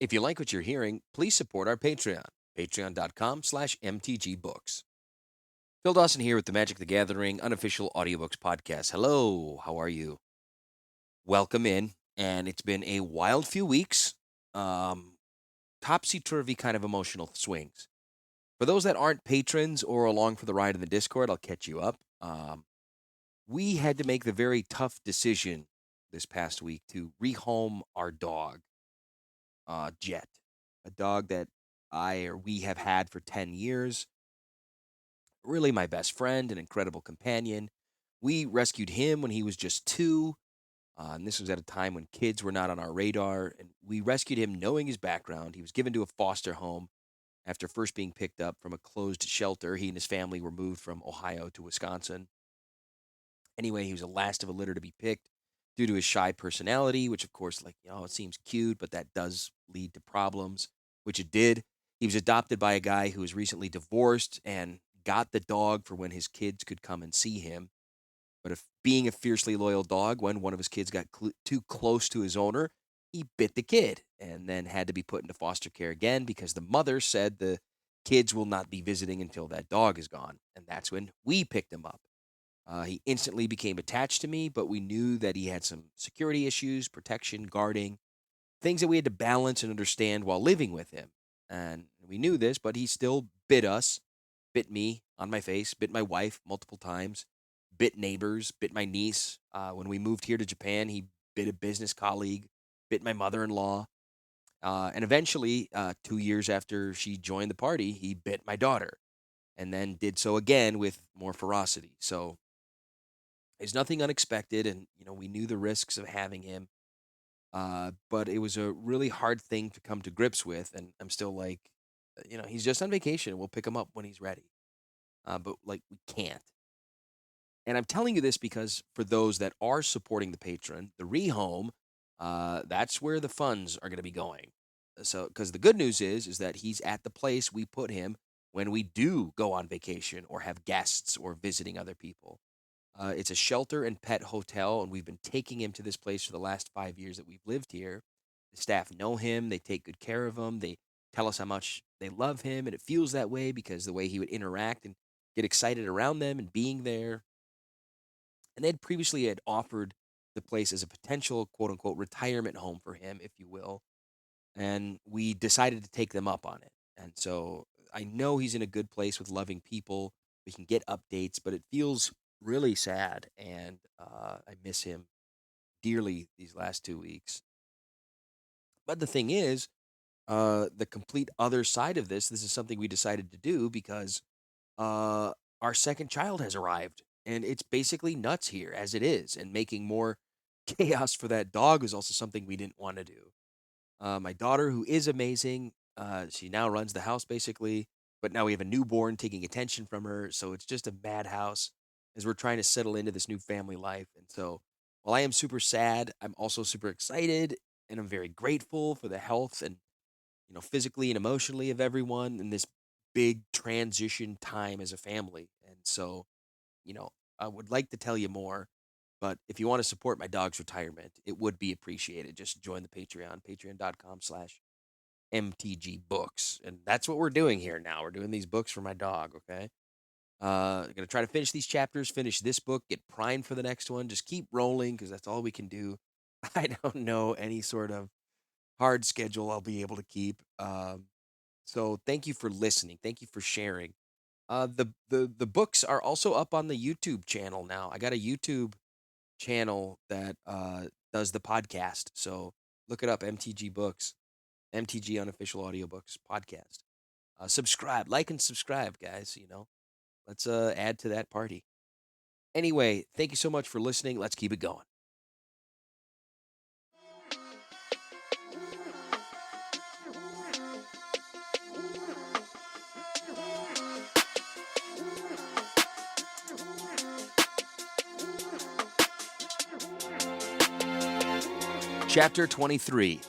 If you like what you're hearing, please support our Patreon, patreon.com/mtgbooks. Phil Dawson here with the Magic the Gathering unofficial audiobooks podcast. Hello, how are you? Welcome in, and it's been a wild few weeks. Topsy-turvy kind of emotional swings. For those that aren't patrons or along for the ride in the Discord, I'll catch you up. We had to make the very tough decision this past week to rehome our dog, Jet, a dog that we have had for 10 years. Really my best friend, an incredible companion. We rescued him when he was just 2, and this was at a time when kids were not on our radar. And we rescued him knowing his background. He was given to a foster home after first being picked up from a closed shelter. He and his family were moved from Ohio to Wisconsin. Anyway, he was the last of a litter to be picked due to his shy personality, which, of course, it seems cute, but that does lead to problems, which it did. He was adopted by a guy who was recently divorced and got the dog for when his kids could come and see him. But if being a fiercely loyal dog, when one of his kids got too close to his owner, he bit the kid and then had to be put into foster care again because the mother said the kids will not be visiting until that dog is gone. And that's when we picked him up. He instantly became attached to me, but we knew that he had some security issues, protection, guarding, things that we had to balance and understand while living with him. And we knew this, but he still bit us, bit me on my face, bit my wife multiple times, bit neighbors, bit my niece. When we moved here to Japan, he bit a business colleague, bit my mother-in-law. And eventually, 2 years after she joined the party, he bit my daughter and then did so again with more ferocity. So it's nothing unexpected, and we knew the risks of having him. But it was a really hard thing to come to grips with, and I'm still like, he's just on vacation. We'll pick him up when he's ready. But we can't. And I'm telling you this because for those that are supporting the patron, the rehome, that's where the funds are going to be going. So, because the good news is that he's at the place we put him when we do go on vacation or have guests or visiting other people. It's a shelter and pet hotel, and we've been taking him to this place for the last 5 years that we've lived here. The staff know him, they take good care of him, they tell us how much they love him, and it feels that way because the way he would interact and get excited around them and being there. And they'd previously had offered the place as a potential quote unquote retirement home for him, if you will. And we decided to take them up on it. And so I know he's in a good place with loving people. We can get updates, but it feels really sad. And I miss him dearly these last 2 weeks. But the thing is, the complete other side of this is something we decided to do because our second child has arrived. And it's basically nuts here as it is. And making more chaos for that dog is also something we didn't want to do. My daughter, who is amazing, she now runs the house basically, but now we have a newborn taking attention from her. So it's just a madhouse as we're trying to settle into this new family life. And so while I am super sad, I'm also super excited and I'm very grateful for the health and, physically and emotionally of everyone in this big transition time as a family. And so, I would like to tell you more, but if you want to support my dog's retirement, it would be appreciated. Just join the Patreon, patreon.com/MTG books. And that's what we're doing here now. We're doing these books for my dog, okay? I'm going to try to finish these chapters, finish this book, get primed for the next one. Just keep rolling because that's all we can do. I don't know any sort of hard schedule I'll be able to keep. So thank you for listening. Thank you for sharing. The books are also up on the YouTube channel now. I got a YouTube channel that does the podcast. So look it up, MTG Books, MTG Unofficial Audiobooks Podcast. Subscribe, like and subscribe, guys. Let's add to that party. Anyway, thank you so much for listening. Let's keep it going. Chapter 23.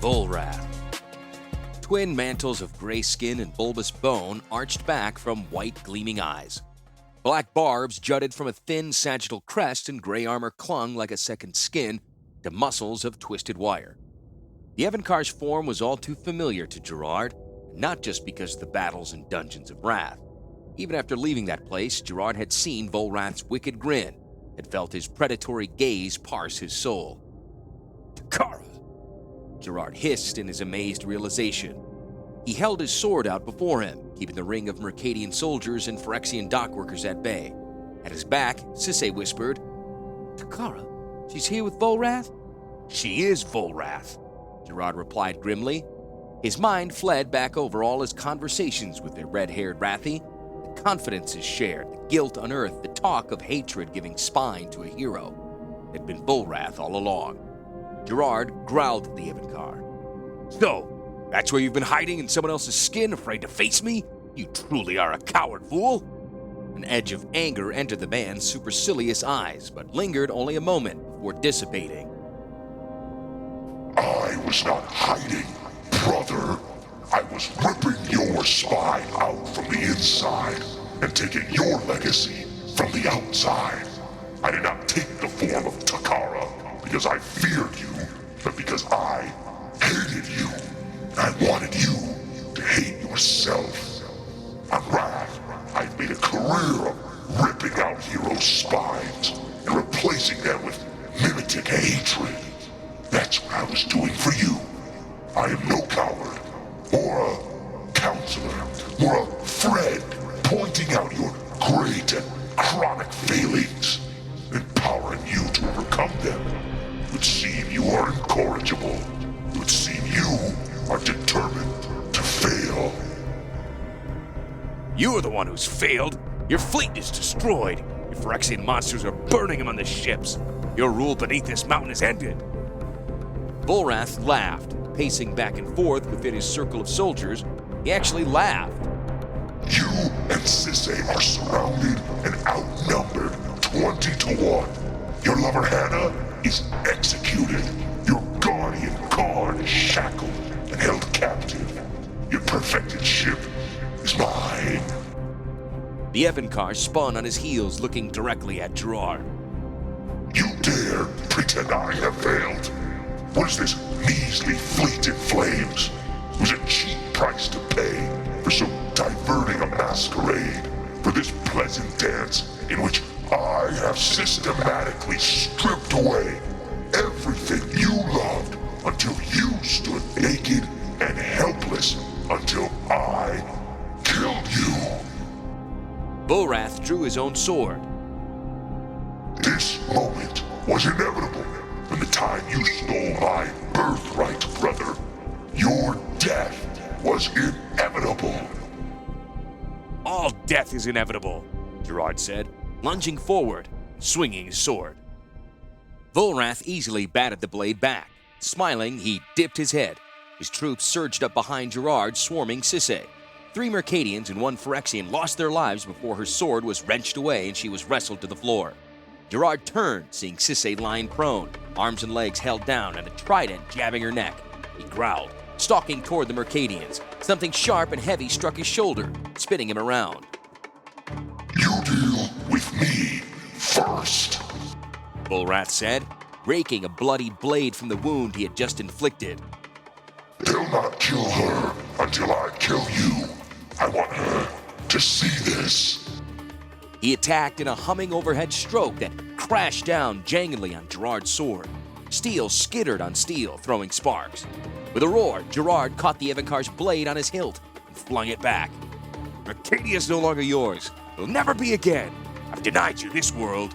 Volrath. Twin mantles of gray skin and bulbous bone arched back from white gleaming eyes. Black barbs jutted from a thin sagittal crest, and gray armor clung like a second skin to muscles of twisted wire. The Evankar's form was all too familiar to Gerard, not just because of the battles and dungeons of Wrath. Even after leaving that place, Gerard had seen Volrath's wicked grin, had felt his predatory gaze parse his soul. Takara! Gerard hissed in his amazed realization. He held his sword out before him, keeping the ring of Mercadian soldiers and Phyrexian dockworkers at bay. At his back, Sisay whispered, Takara, she's here with Volrath? She is Volrath, Gerard replied grimly. His mind fled back over all his conversations with the red-haired Wrathy, the confidences shared, the guilt unearthed, the talk of hatred giving spine to a hero. It had been Volrath all along. Gerard growled at the Evankar. So, that's where you've been hiding in someone else's skin, afraid to face me? You truly are a coward, fool! An edge of anger entered the man's supercilious eyes, but lingered only a moment before dissipating. I was not hiding, brother. I was ripping your spine out from the inside and taking your legacy from the outside. I did not take the form of Takara because I feared you, but because I hated you. I wanted you to hate yourself. On Wrath, I've made a career of ripping out heroes' spines and replacing them with mimetic hatred. That's what I was doing for you. I am no coward, or a counselor, or a friend pointing out your great and chronic failings, empowering you to overcome them. It would seem you are incorrigible. It would seem you are determined to fail. You're the one who's failed. Your fleet is destroyed. Your Phyrexian monsters are burning them on the ships. Your rule beneath this mountain is ended. Volrath laughed, pacing back and forth within his circle of soldiers. He actually laughed. You and Sisay are surrounded and outnumbered 20-1. Your lover Hannah is executed. Your guardian Karn is shackled and held captive. Your perfected ship is mine. The Evankar spun on his heels, looking directly at Gerard. You dare pretend I have failed? What is this measly fleet in flames? It was a cheap price to pay for so diverting a masquerade, for this pleasant dance in which I have systematically stripped away everything you loved until you stood naked and helpless until I killed you. Volrath drew his own sword. This moment was inevitable. From the time you stole my birthright, brother, your death was inevitable. All death is inevitable, Gerard said, lunging forward, swinging his sword. Volrath easily batted the blade back. Smiling, he dipped his head. His troops surged up behind Gerard, swarming Sisay. 3 Mercadians and 1 Phyrexian lost their lives before her sword was wrenched away and she was wrestled to the floor. Gerard turned, seeing Sisay lying prone, arms and legs held down and a trident jabbing her neck. He growled, stalking toward the Mercadians. Something sharp and heavy struck his shoulder, spinning him around. You deal with me first, Volrath said, raking a bloodied blade from the wound he had just inflicted. They'll not kill her until I kill you. I want her to see this. He attacked in a humming overhead stroke that crashed down jangly on Gerard's sword. Steel skittered on steel, throwing sparks. With a roar, Gerard caught the Evankar's blade on his hilt and flung it back. Mercadia is no longer yours. It'll never be again. I've denied you this world.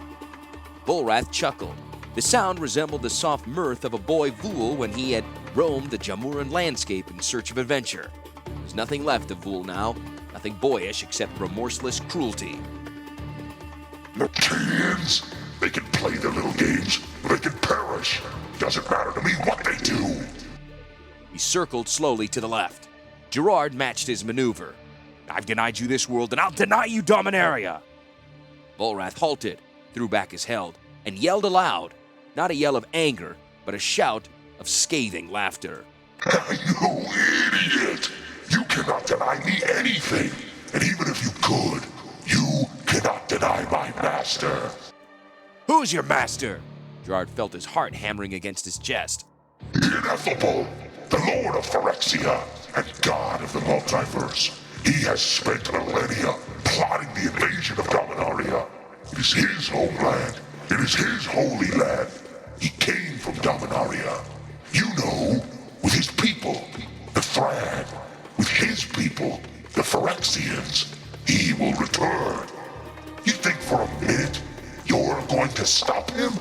Volrath chuckled. The sound resembled the soft mirth of a boy Vul when he had roamed the Jamuran landscape in search of adventure. There's nothing left of Vul now, nothing boyish except remorseless cruelty. Mercadians, they can play their little games, or they can perish. Doesn't matter to me what they do. He circled slowly to the left. Gerard matched his maneuver. I've denied you this world, and I'll deny you Dominaria. Volrath halted, threw back his hilt, and yelled aloud. Not a yell of anger, but a shout of scathing laughter. You idiot! You cannot deny me anything. And even if you could, you cannot deny deny my master. Who's your master? Gerard felt his heart hammering against his chest. The ineffable, the Lord of Phyrexia, and God of the multiverse. He has spent millennia plotting the invasion of Dominaria. It is his homeland. It is his holy land. He came from Dominaria. You know, with his people, the Thrad. With his people, the Phyrexians. He will return. You think for a minute you're going to stop him?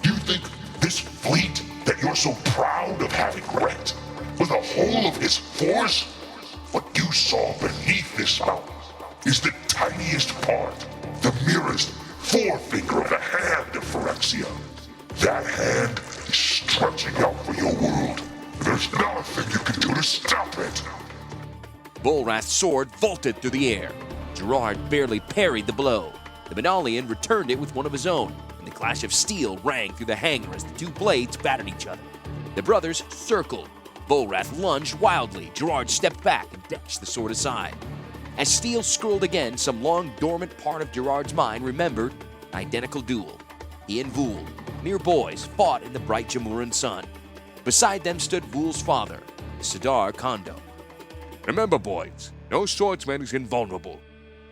You think this fleet that you're so proud of having wrecked was the whole of his force? What you saw beneath this mountain is the tiniest part, the merest forefinger of the hand of Phyrexia. That hand is stretching out for your world, and there's nothing you can do to stop it. Volrath's sword vaulted through the air. Gerard barely parried the blow. The Benalian returned it with one of his own, and the clash of steel rang through the hangar as the two blades battered each other. The brothers circled. Volrath lunged wildly. Gerard stepped back and dashed the sword aside. As steel scrolled again, some long-dormant part of Gerard's mind remembered an identical duel. He and Vul, mere boys, fought in the bright Jamuran sun. Beside them stood Vul's father, Sidar Kondo. Remember, boys, no swordsman is invulnerable.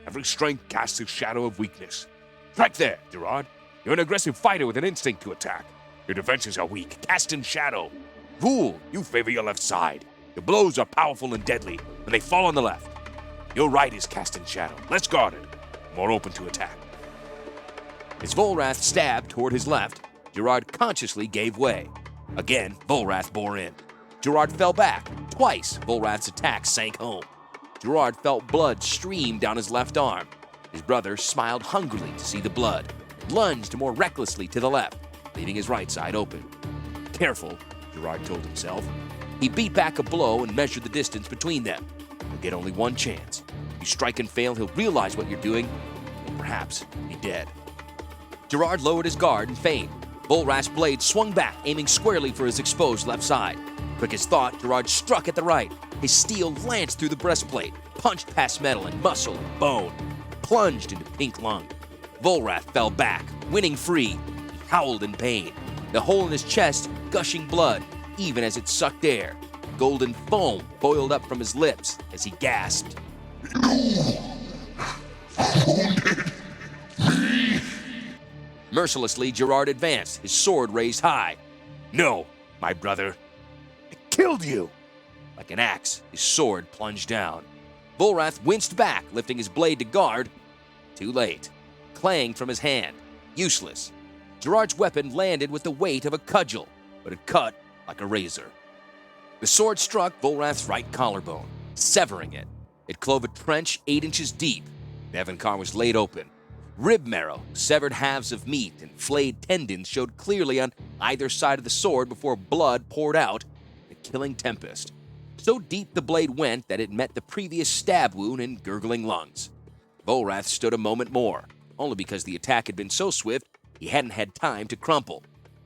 Every strength casts a shadow of weakness. Strike there, Gerard. You're an aggressive fighter with an instinct to attack. Your defenses are weak, cast in shadow. Vul, you favor your left side. Your blows are powerful and deadly when they fall on the left. Your right is cast in shadow, less guarded, more open to attack. As Volrath stabbed toward his left, Gerard consciously gave way. Again, Volrath bore in. Gerard fell back. Twice, Volrath's attack sank home. Gerard felt blood stream down his left arm. His brother smiled hungrily to see the blood, lunged more recklessly to the left, leaving his right side open. Careful, Gerard told himself. He beat back a blow and measured the distance between them. He'll get only one chance. If you strike and fail, he'll realize what you're doing, and perhaps be dead. Gerard lowered his guard and feigned. Volrath's blade swung back, aiming squarely for his exposed left side. Quick as thought, Gerard struck at the right. His steel lanced through the breastplate, punched past metal and muscle and bone, plunged into pink lung. Volrath fell back, winning free. He howled in pain, the hole in his chest gushing blood, even as it sucked air. Golden foam boiled up from his lips as he gasped. You wounded me? Mercilessly, Gerard advanced, his sword raised high. No, my brother. I killed you. Like an axe, his sword plunged down. Volrath winced back, lifting his blade to guard. Too late. Clanged from his hand. Useless. Gerard's weapon landed with the weight of a cudgel, but it cut like a razor. The sword struck Volrath's right collarbone, severing it. It clove a trench 8 inches deep. Nevenkar was laid open. Rib marrow, severed halves of meat, and flayed tendons showed clearly on either side of the sword before blood poured out in a killing tempest. So deep the blade went that it met the previous stab wound in gurgling lungs. Volrath stood a moment more, only because the attack had been so swift he hadn't had time to crumple.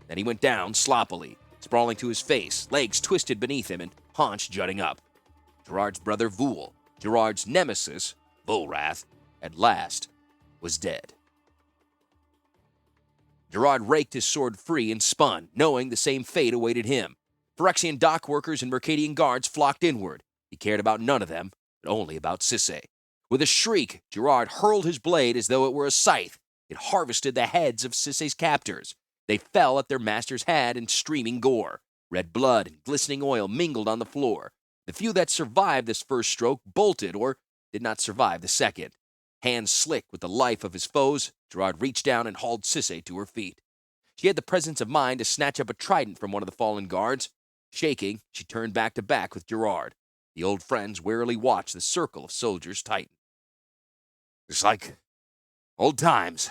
Then he went down sloppily, sprawling to his face, legs twisted beneath him and haunch jutting up. Gerard's brother Vul, Gerard's nemesis, Volrath, at last was dead. Gerard raked his sword free and spun, knowing the same fate awaited him. Phyrexian dock workers and Mercadian guards flocked inward. He cared about none of them, but only about Sisay. With a shriek, Gerard hurled his blade as though it were a scythe. It harvested the heads of Sisay's captors. They fell at their master's head in streaming gore. Red blood and glistening oil mingled on the floor. The few that survived this first stroke bolted or did not survive the second. Hands slick with the life of his foes, Gerard reached down and hauled Sisay to her feet. She had the presence of mind to snatch up a trident from one of the fallen guards. Shaking, she turned back to back with Gerard. The old friends warily watched the circle of soldiers tighten. It's like old times.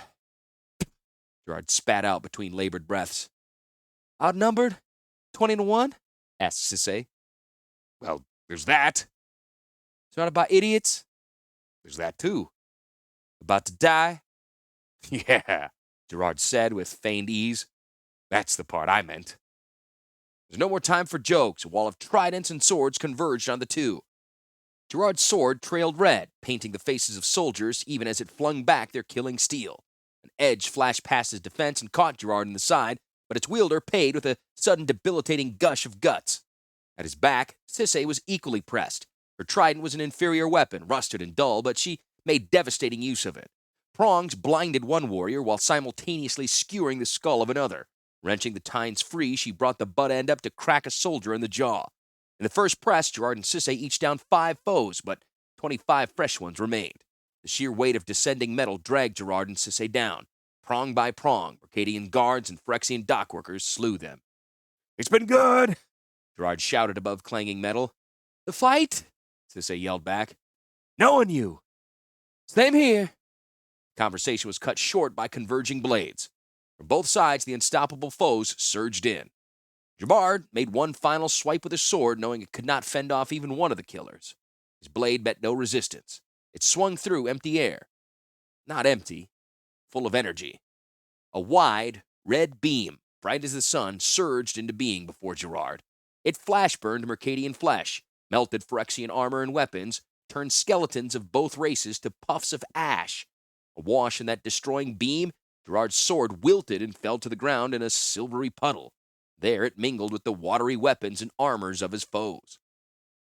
Gerard spat out between labored breaths. Outnumbered? 20-1? Asked Sisay. Well, there's that. Surrounded by idiots? There's that too. About to die? Yeah, Gerard said with feigned ease. that's the part I meant. There's no more time for jokes. A wall of tridents and swords converged on the two. Gerard's sword trailed red, painting the faces of soldiers even as it flung back their killing steel. An edge flashed past his defense and caught Gerard in the side, but its wielder paid with a sudden debilitating gush of guts. At his back, Sisay was equally pressed. Her trident was an inferior weapon, rusted and dull, but she made devastating use of it. Prongs blinded one warrior while simultaneously skewering the skull of another. Wrenching the tines free, she brought the butt end up to crack a soldier in the jaw. In the first press, Gerard and Sisay each downed 5 foes, but 25 fresh ones remained. The sheer weight of descending metal dragged Gerard and Sisay down. Prong by prong, Mercadian guards and Phyrexian dockworkers slew them. It's been good, Gerard shouted above clanging metal. The fight? Sisay yelled back. knowing you. Same here. Conversation was cut short by converging blades. From both sides, the unstoppable foes surged in. Gerard made one final swipe with his sword, knowing it could not fend off even one of the killers. His blade met no resistance. It swung through empty air. Not empty, full of energy. A wide, red beam, bright as the sun, surged into being before Gerard. It flash-burned Mercadian flesh, melted Phyrexian armor and weapons, turned skeletons of both races to puffs of ash. Awash in that destroying beam, Gerard's sword wilted and fell to the ground in a silvery puddle. There it mingled with the watery weapons and armors of his foes.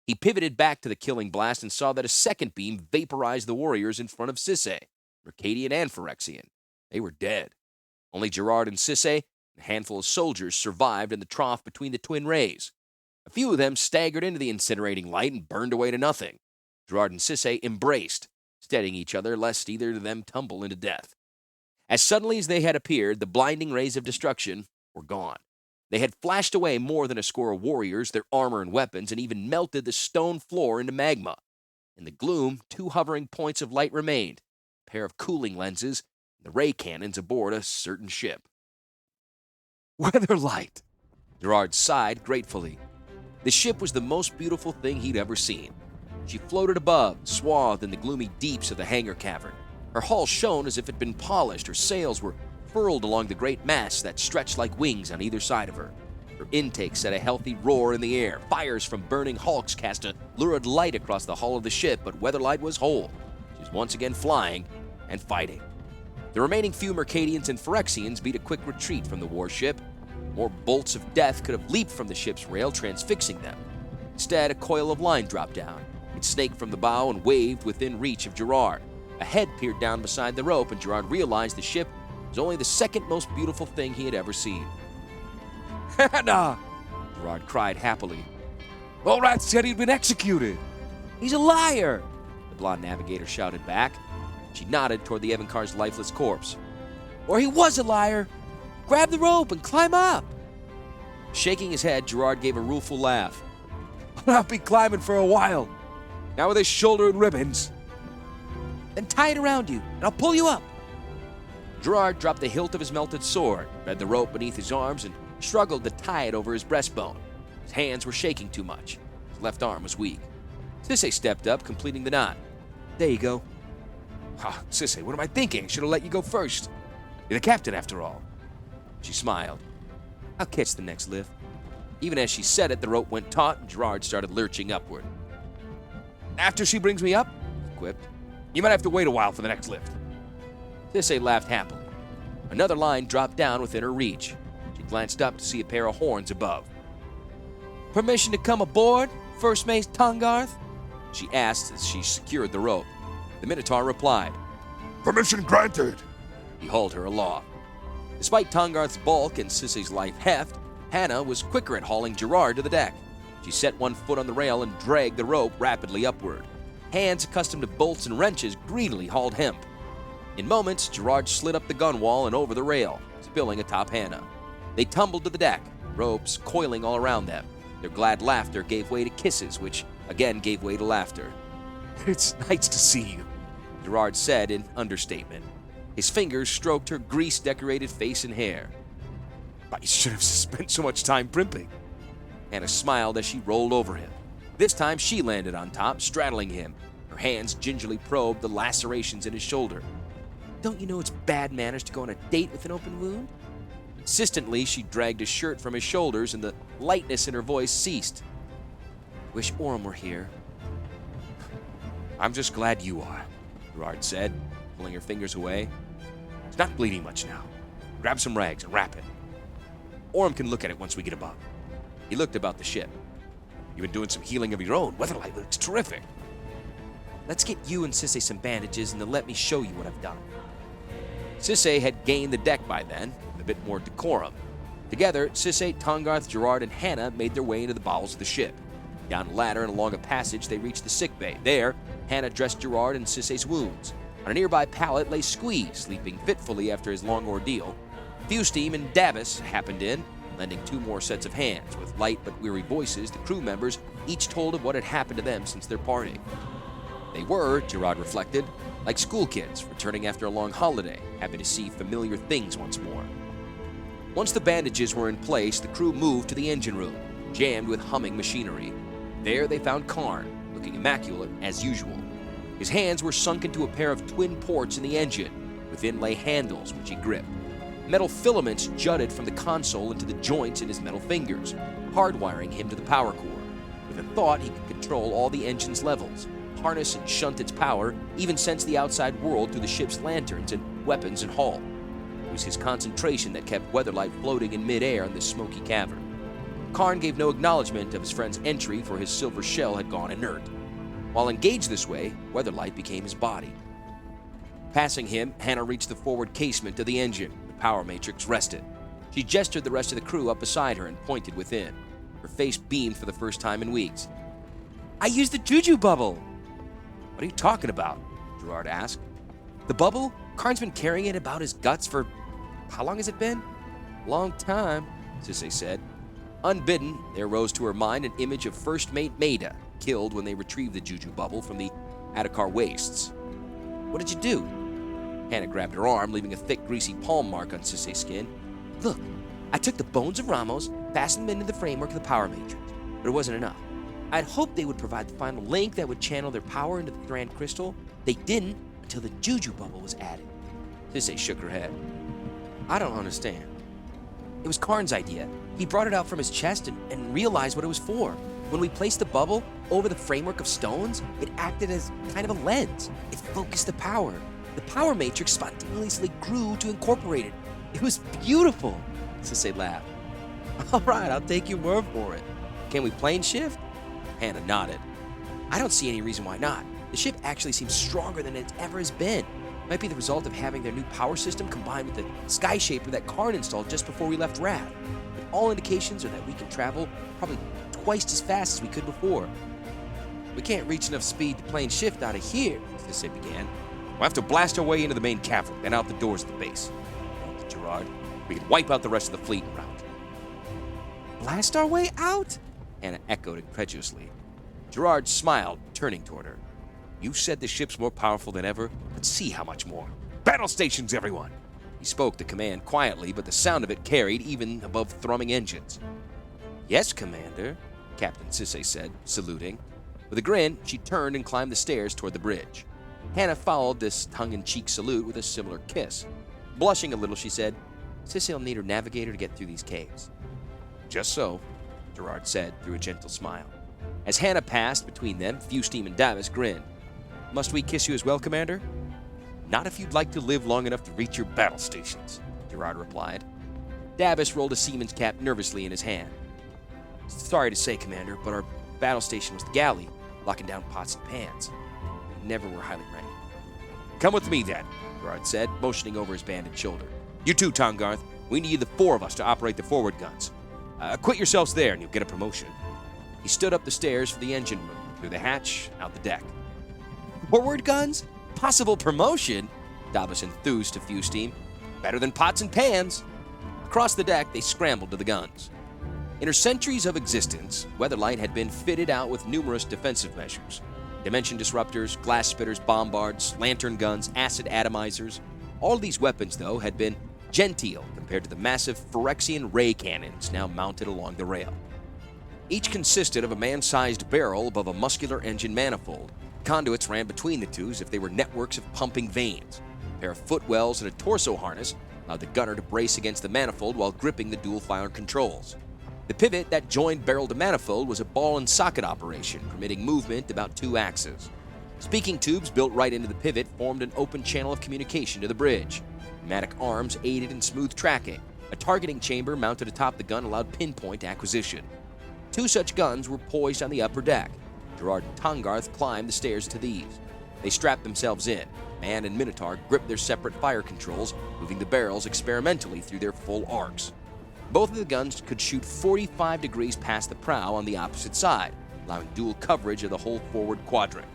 He pivoted back to the killing blast and saw that a second beam vaporized the warriors in front of Sisay, Mercadian and Phyrexian. They were dead. Only Gerard and Sisay and a handful of soldiers survived in the trough between the twin rays. A few of them staggered into the incinerating light and burned away to nothing. Gerard and Sisay embraced, steadying each other lest either of them tumble into death. As suddenly as they had appeared, the blinding rays of destruction were gone. They had flashed away more than a score of warriors, their armor and weapons, and even melted the stone floor into magma. In the gloom, 2 hovering points of light remained, a pair of cooling lenses, and the ray cannons aboard a certain ship. Weatherlight, Gerard sighed gratefully. The ship was the most beautiful thing he'd ever seen. She floated above, swathed in the gloomy deeps of the hangar cavern. Her hull shone as if it had been polished. Her sails were furled along the great masts that stretched like wings on either side of her. Her intake set a healthy roar in the air. Fires from burning hulks cast a lurid light across the hull of the ship, but Weatherlight was whole. She was once again flying and fighting. The remaining few Mercadians and Phyrexians beat a quick retreat from the warship. More bolts of death could have leaped from the ship's rail, transfixing them. Instead, a coil of line dropped down. It snaked from the bow and waved within reach of Gerard. A head peered down beside the rope, and Gerard realized the ship was only the second most beautiful thing he had ever seen. Hannah! Gerard cried happily. Volrat said he'd been executed. He's a liar! The blonde navigator shouted back. She nodded toward the Evankar's lifeless corpse. Or he was a liar! Grab the rope and climb up! Shaking his head, Gerard gave a rueful laugh. I'll not be climbing for a while. Now with his shoulder and ribbons. Then tie it around you, and I'll pull you up. Gerard dropped the hilt of his melted sword, read the rope beneath his arms, and struggled to tie it over his breastbone. His hands were shaking too much. His left arm was weak. Sisay stepped up, completing the knot. There you go. Ah, Sisay, what am I thinking? Should have let you go first. You're the captain, after all. She smiled. I'll catch the next lift. Even as she said it, the rope went taut, and Gerard started lurching upward. After she brings me up, he quipped, you might have to wait a while for the next lift. Sisay laughed happily. Another line dropped down within her reach. She glanced up to see a pair of horns above. Permission to come aboard, First Mate Tongarth? She asked as she secured the rope. The Minotaur replied. Permission granted. He hauled her aloft. Despite Tongarth's bulk and Sisay's light heft, Hannah was quicker at hauling Gerard to the deck. She set one foot on the rail and dragged the rope rapidly upward. Hands accustomed to bolts and wrenches greedily hauled hemp. In moments, Gerard slid up the gunwale and over the rail, spilling atop Hannah. They tumbled to the deck, ropes coiling all around them. Their glad laughter gave way to kisses, which again gave way to laughter. It's nice to see you, Gerard said in understatement. His fingers stroked her grease-decorated face and hair. I should have spent so much time primping. Hannah smiled as she rolled over him. This time she landed on top, straddling him. Her hands gingerly probed the lacerations in his shoulder. Don't you know it's bad manners to go on a date with an open wound? Insistently, she dragged his shirt from his shoulders, and the lightness in her voice ceased. Wish Orm were here. I'm just glad you are, Gerard said, pulling her fingers away. It's not bleeding much now. Grab some rags and wrap it. Orm can look at it once we get above. He looked about the ship. You've been doing some healing of your own. Weatherlight looks terrific. Let's get you and Sissay some bandages and then let me show you what I've done. Sissay had gained the deck by then, with a bit more decorum. Together, Sissay, Tongarth, Gerard, and Hannah made their way into the bowels of the ship. Down a ladder and along a passage, they reached the sickbay. There, Hannah dressed Gerard and Sissay's wounds. On a nearby pallet lay Squeeze, sleeping fitfully after his long ordeal. Fewsteam and Davis happened in, lending 2 more sets of hands. With light but weary voices, the crew members each told of what had happened to them since their parting. They were, Gerard reflected, like school kids returning after a long holiday, happy to see familiar things once more. Once the bandages were in place, the crew moved to the engine room, jammed with humming machinery. There they found Karn, looking immaculate as usual. His hands were sunk into a pair of twin ports in the engine. Within lay handles, which he gripped. Metal filaments jutted from the console into the joints in his metal fingers, hardwiring him to the power core. With a thought, he could control all the engine's levels, harness and shunt its power, even sense the outside world through the ship's lanterns and weapons and hull. It was his concentration that kept Weatherlight floating in midair in this smoky cavern. Karn gave no acknowledgement of his friend's entry, for his silver shell had gone inert. While engaged this way, Weatherlight became his body. Passing him, Hannah reached the forward casement of the engine. The power matrix rested. She gestured the rest of the crew up beside her and pointed within. Her face beamed for the first time in weeks. I used the Juju bubble! What are you talking about? Gerard asked. The bubble? Karn's been carrying it about his guts for... how long has it been? Long time, Sissay said. Unbidden, there rose to her mind an image of First Mate Maida, killed when they retrieved the Juju bubble from the Adakar wastes. What did you do? Hannah grabbed her arm, leaving a thick, greasy palm mark on Sissay's skin. Look, I took the bones of Ramos, fastened them into the framework of the power matrix, but it wasn't enough. I'd hoped they would provide the final link that would channel their power into the Thran crystal. They didn't until the Juju bubble was added. Sissay shook her head. I don't understand. It was Karn's idea. He brought it out from his chest and realized what it was for. When we placed the bubble over the framework of stones, it acted as kind of a lens. It focused the power. The power matrix spontaneously grew to incorporate it. It was beautiful, Sissay laughed. All right, I'll take your word for it. Can we plane shift? Hannah nodded. I don't see any reason why not. The ship actually seems stronger than it ever has been. Might be the result of having their new power system combined with the sky shaper that Karn installed just before we left Wrath. But all indications are that we can travel probably twice as fast as we could before. We can't reach enough speed to plane shift out of here, Sissay began. We'll have to blast our way into the main cavern, then out the doors of the base. Gerard, we can wipe out the rest of the fleet en route. Blast our way out? Hannah echoed incredulously. Gerard smiled, turning toward her. You said the ship's more powerful than ever. Let's see how much more. Battle stations, everyone! He spoke the command quietly, but the sound of it carried even above thrumming engines. Yes, Commander, Captain Sissay said, saluting. With a grin, she turned and climbed the stairs toward the bridge. Hannah followed this tongue-in-cheek salute with a similar kiss. Blushing a little, she said, Sissay'll need her navigator to get through these caves. Just so, Gerard said through a gentle smile. As Hannah passed between them, Fewsteam and Davis grinned. Must we kiss you as well, Commander? Not if you'd like to live long enough to reach your battle stations, Gerard replied. Davis rolled a seaman's cap nervously in his hand. Sorry to say, Commander, but our battle station was the galley, locking down pots and pans. We never were highly ranked. Come with me, then, Gerard said, motioning over his banded shoulder. You too, Tongarth. We need the 4 of us to operate the forward guns. Quit yourselves there and you'll get a promotion. He stood up the stairs for the engine room, through the hatch, out the deck. Forward guns? Possible promotion? Davis enthused to Fewsteam. Better than pots and pans. Across the deck, they scrambled to the guns. In her centuries of existence, Weatherlight had been fitted out with numerous defensive measures. Dimension disruptors, glass spitters, bombards, lantern guns, acid atomizers. All of these weapons, though, had been genteel compared to the massive Phyrexian ray cannons now mounted along the rail. Each consisted of a man-sized barrel above a muscular engine manifold. Conduits ran between the two as if they were networks of pumping veins. A pair of footwells and a torso harness allowed the gunner to brace against the manifold while gripping the dual-fire controls. The pivot that joined barrel to manifold was a ball and socket operation, permitting movement about 2 axes. Speaking tubes built right into the pivot formed an open channel of communication to the bridge. Pneumatic arms aided in smooth tracking. A targeting chamber mounted atop the gun allowed pinpoint acquisition. 2 such guns were poised on the upper deck. Gerard and Tongarth climbed the stairs to these. They strapped themselves in. Man and Minotaur gripped their separate fire controls, moving the barrels experimentally through their full arcs. Both of the guns could shoot 45 degrees past the prow on the opposite side, allowing dual coverage of the whole forward quadrant.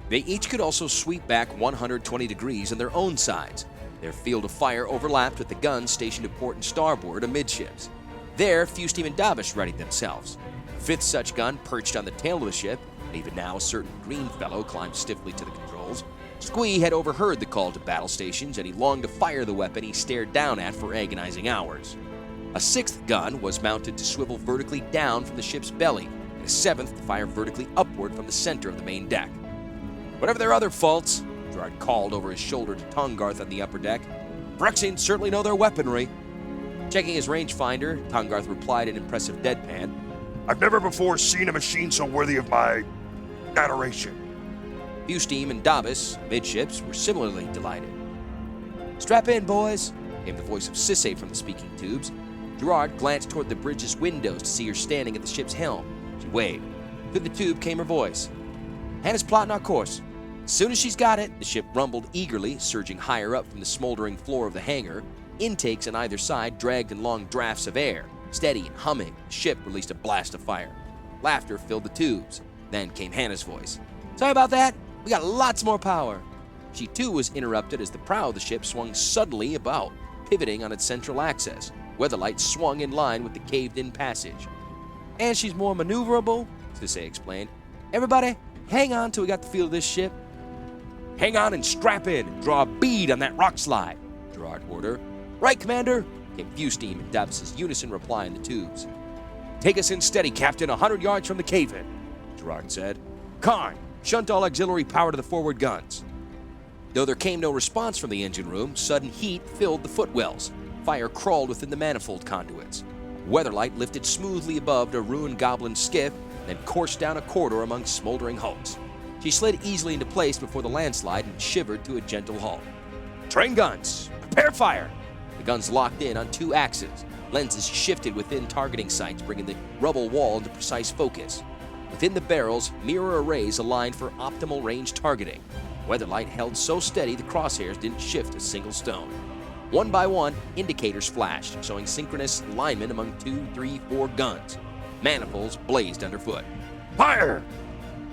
They each could also sweep back 120 degrees on their own sides. Their field of fire overlapped with the guns stationed to port and starboard amidships. There, Fusesteem and Davish readied themselves. A 5th such gun perched on the tail of the ship, and even now a certain green fellow climbed stiffly to the controls. Squee had overheard the call to battle stations, and he longed to fire the weapon he stared down at for agonizing hours. A 6th gun was mounted to swivel vertically down from the ship's belly, and a 7th to fire vertically upward from the center of the main deck. Whatever their other faults, Gerard called over his shoulder to Tongarth on the upper deck, Phyrexians certainly know their weaponry. Checking his rangefinder, Tongarth replied in impressive deadpan, I've never before seen a machine so worthy of my adoration. Fusesteem and Davis, midships, were similarly delighted. Strap in, boys, came the voice of Sisse from the speaking tubes. Gerard glanced toward the bridge's windows to see her standing at the ship's helm. She waved. Through the tube came her voice. Hannah's plotting our course. As soon as she's got it, the ship rumbled eagerly, surging higher up from the smoldering floor of the hangar. Intakes on either side dragged in long drafts of air. Steady and humming, the ship released a blast of fire. Laughter filled the tubes. Then came Hannah's voice. Sorry about that. We got lots more power. She too was interrupted as the prow of the ship swung suddenly about, pivoting on its central axis. Weatherlight swung in line with the caved-in passage. And she's more maneuverable, Sisse explained. Everybody, hang on till we got the feel of this ship. Hang on and strap in and draw a bead on that rock slide, Gerard ordered. Right, Commander, came Fusesteem and Davis's unison reply in the tubes. Take us in steady, Captain, 100 yards from the cave-in, Gerard said. Karn, shunt all auxiliary power to the forward guns. Though there came no response from the engine room, sudden heat filled the footwells. Fire crawled within the manifold conduits. Weatherlight lifted smoothly above a ruined goblin skiff, then coursed down a corridor among smoldering hulks. She slid easily into place before the landslide and shivered to a gentle halt. Train guns! Prepare fire! The guns locked in on 2 axes. Lenses shifted within targeting sights, bringing the rubble wall into precise focus. Within the barrels, mirror arrays aligned for optimal range targeting. Weatherlight held so steady the crosshairs didn't shift a single stone. One by one, indicators flashed, showing synchronous alignment among 2, 3, 4 guns. Manifolds blazed underfoot. Fire!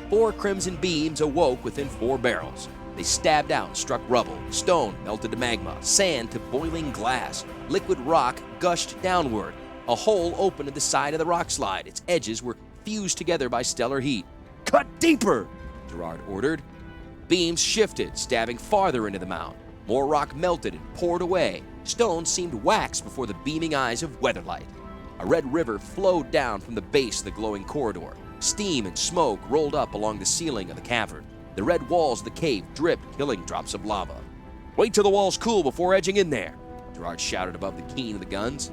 4 crimson beams awoke within 4 barrels. They stabbed out and struck rubble. Stone melted to magma, sand to boiling glass. Liquid rock gushed downward. A hole opened at the side of the rock slide. Its edges were fused together by stellar heat. Cut deeper, Gerard ordered. Beams shifted, stabbing farther into the mound. More rock melted and poured away. Stone seemed wax before the beaming eyes of Weatherlight. A red river flowed down from the base of the glowing corridor. Steam and smoke rolled up along the ceiling of the cavern. The red walls of the cave dripped, killing drops of lava. Wait till the walls cool before edging in there, Gerard shouted above the keen of the guns.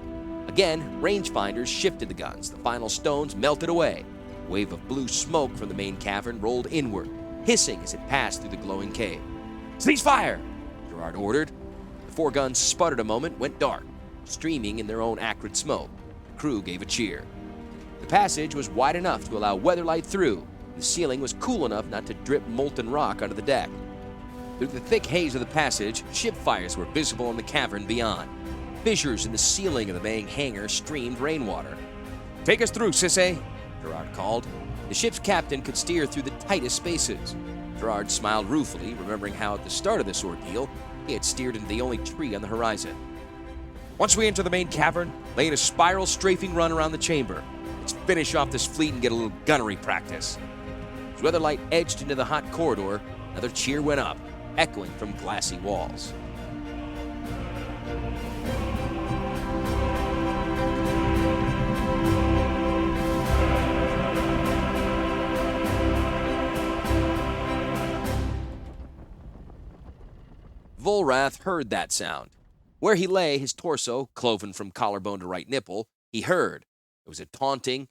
Again, rangefinders shifted the guns. The final stones melted away. A wave of blue smoke from the main cavern rolled inward, hissing as it passed through the glowing cave. Cease fire, Gerard ordered. The 4 guns sputtered a moment, went dark, streaming in their own acrid smoke. The crew gave a cheer. The passage was wide enough to allow weatherlight through. The ceiling was cool enough not to drip molten rock onto the deck. Through the thick haze of the passage, ship fires were visible in the cavern beyond. Fissures in the ceiling of the main hangar streamed rainwater. Take us through, Sisse, Gerard called. The ship's captain could steer through the tightest spaces. Gerard smiled ruefully, remembering how at the start of this ordeal, he had steered into the only tree on the horizon. Once we enter the main cavern, lay in a spiral strafing run around the chamber. Let's finish off this fleet and get a little gunnery practice. As Weatherlight edged into the hot corridor, another cheer went up, echoing from glassy walls. Volrath heard that sound. Where he lay, his torso cloven from collarbone to right nipple, he heard. It was a taunting,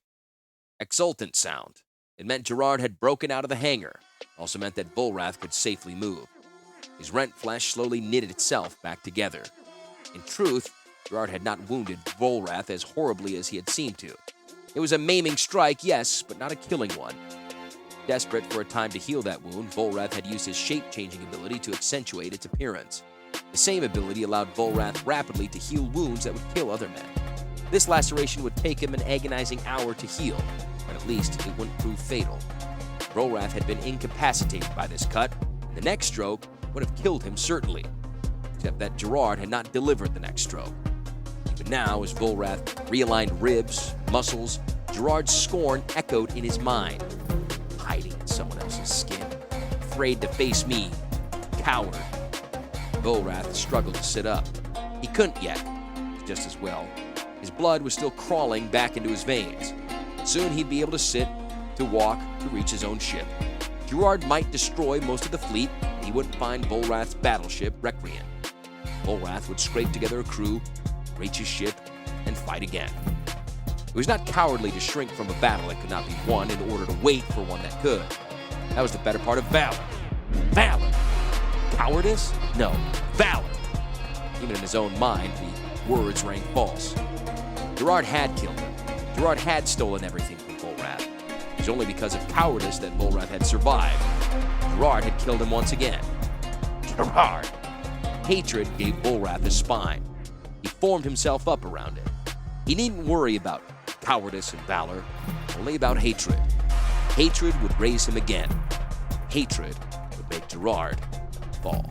exultant sound. It meant Gerard had broken out of the hangar. also meant that Volrath could safely move. His rent flesh slowly knitted itself back together. In truth, Gerard had not wounded Volrath as horribly as he had seemed to. It was a maiming strike, yes, but not a killing one. Desperate for a time to heal that wound, Volrath had used his shape-changing ability to accentuate its appearance. The same ability allowed Volrath rapidly to heal wounds that would kill other men. This laceration would take him an agonizing hour to heal, but at least it wouldn't prove fatal. Volrath had been incapacitated by this cut, and the next stroke would have killed him certainly, except that Gerard had not delivered the next stroke. Even now, as Volrath realigned ribs, muscles, Gerard's scorn echoed in his mind. Hiding in someone else's skin, afraid to face me, coward. Volrath struggled to sit up. He couldn't yet, just as well. His blood was still crawling back into his veins. Soon he'd be able to sit, to walk, to reach his own ship. Gerard might destroy most of the fleet, and he wouldn't find Volrath's battleship, Recreant. Volrath would scrape together a crew, reach his ship, and fight again. It was not cowardly to shrink from a battle that could not be won in order to wait for one that could. That was the better part of valor. Valor! Cowardice? No, valor. Even in his own mind, the words rang false. Gerard had killed him. Gerard had stolen everything from Volrath. It was only because of cowardice that Volrath had survived. Gerard had killed him once again. Gerard! Hatred gave Volrath a spine. He formed himself up around it. He needn't worry about cowardice and valor, only about hatred. Hatred would raise him again. Hatred would make Gerard fall.